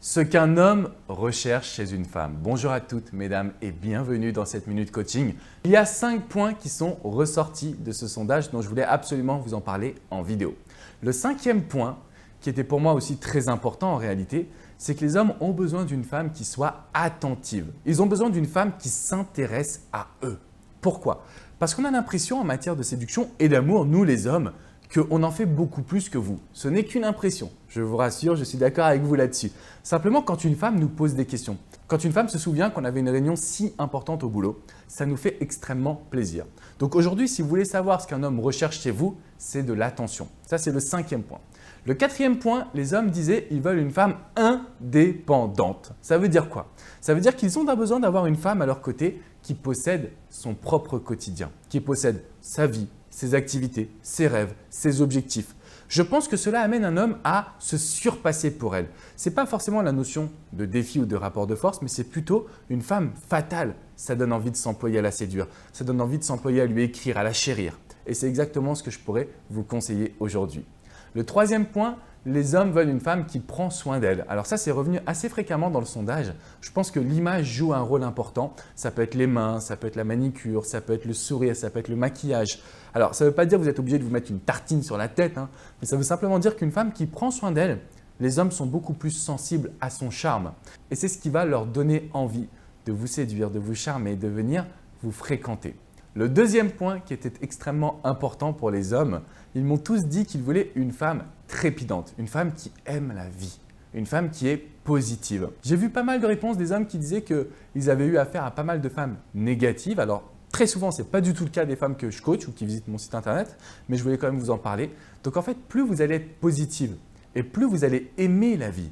Ce qu'un homme recherche chez une femme. Bonjour à toutes mesdames et bienvenue dans cette Minute Coaching. Il y a 5 points qui sont ressortis de ce sondage dont je voulais absolument vous en parler en vidéo. Le 5e point, qui était pour moi aussi très important en réalité, c'est que les hommes ont besoin d'une femme qui soit attentive. Ils ont besoin d'une femme qui s'intéresse à eux. Pourquoi? Parce qu'on a l'impression en matière de séduction et d'amour, nous les hommes, qu'on en fait beaucoup plus que vous. Ce n'est qu'une impression. Je vous rassure, je suis d'accord avec vous là-dessus. Simplement, quand une femme nous pose des questions, quand une femme se souvient qu'on avait une réunion si importante au boulot, ça nous fait extrêmement plaisir. Donc aujourd'hui, si vous voulez savoir ce qu'un homme recherche chez vous, c'est de l'attention. Ça, c'est le 5e point. Le 4e point, les hommes disaient qu'ils veulent une femme indépendante. Ça veut dire quoi? Ça veut dire qu'ils ont besoin d'avoir une femme à leur côté qui possède son propre quotidien, qui possède sa vie, ses activités, ses rêves, ses objectifs. Je pense que cela amène un homme à se surpasser pour elle. Ce n'est pas forcément la notion de défi ou de rapport de force, mais c'est plutôt une femme fatale. Ça donne envie de s'employer à la séduire, ça donne envie de s'employer à lui écrire, à la chérir. Et c'est exactement ce que je pourrais vous conseiller aujourd'hui. Le 3e point, les hommes veulent une femme qui prend soin d'elle. Alors ça, c'est revenu assez fréquemment dans le sondage. Je pense que l'image joue un rôle important. Ça peut être les mains, ça peut être la manicure, ça peut être le sourire, ça peut être le maquillage. Alors ça ne veut pas dire que vous êtes obligé de vous mettre une tartine sur la tête, mais ça veut simplement dire qu'une femme qui prend soin d'elle, les hommes sont beaucoup plus sensibles à son charme. Et c'est ce qui va leur donner envie de vous séduire, de vous charmer, de venir vous fréquenter. Le 2e point qui était extrêmement important pour les hommes, ils m'ont tous dit qu'ils voulaient une femme trépidante, une femme qui aime la vie, une femme qui est positive. J'ai vu pas mal de réponses des hommes qui disaient qu'ils avaient eu affaire à pas mal de femmes négatives. Alors très souvent, ce n'est pas du tout le cas des femmes que je coach ou qui visitent mon site internet, mais je voulais quand même vous en parler. Donc en fait, plus vous allez être positive et plus vous allez aimer la vie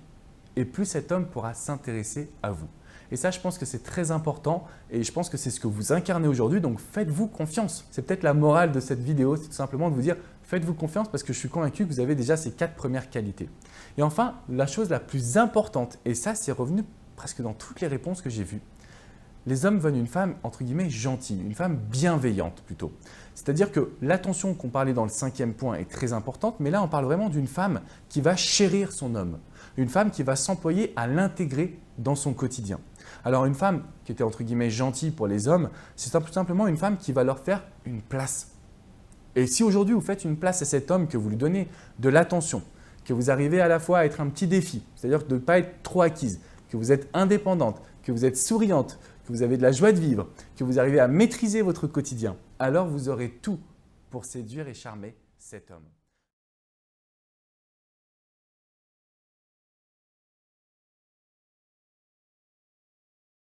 et plus cet homme pourra s'intéresser à vous. Et ça, je pense que c'est très important et je pense que c'est ce que vous incarnez aujourd'hui. Donc, faites-vous confiance. C'est peut-être la morale de cette vidéo, c'est tout simplement de vous dire faites-vous confiance parce que je suis convaincu que vous avez déjà ces 4 premières qualités. Et enfin, la chose la plus importante, et ça, c'est revenu presque dans toutes les réponses que j'ai vues, les hommes veulent une femme entre guillemets gentille, une femme bienveillante plutôt. C'est-à-dire que l'attention qu'on parlait dans le 5e point est très importante, mais là, on parle vraiment d'une femme qui va chérir son homme, une femme qui va s'employer à l'intégrer dans son quotidien. Alors une femme qui était entre guillemets gentille pour les hommes, c'est tout simplement une femme qui va leur faire une place. Et si aujourd'hui vous faites une place à cet homme, que vous lui donnez de l'attention, que vous arrivez à la fois à être un petit défi, c'est-à-dire de ne pas être trop acquise, que vous êtes indépendante, que vous êtes souriante, que vous avez de la joie de vivre, que vous arrivez à maîtriser votre quotidien, alors vous aurez tout pour séduire et charmer cet homme.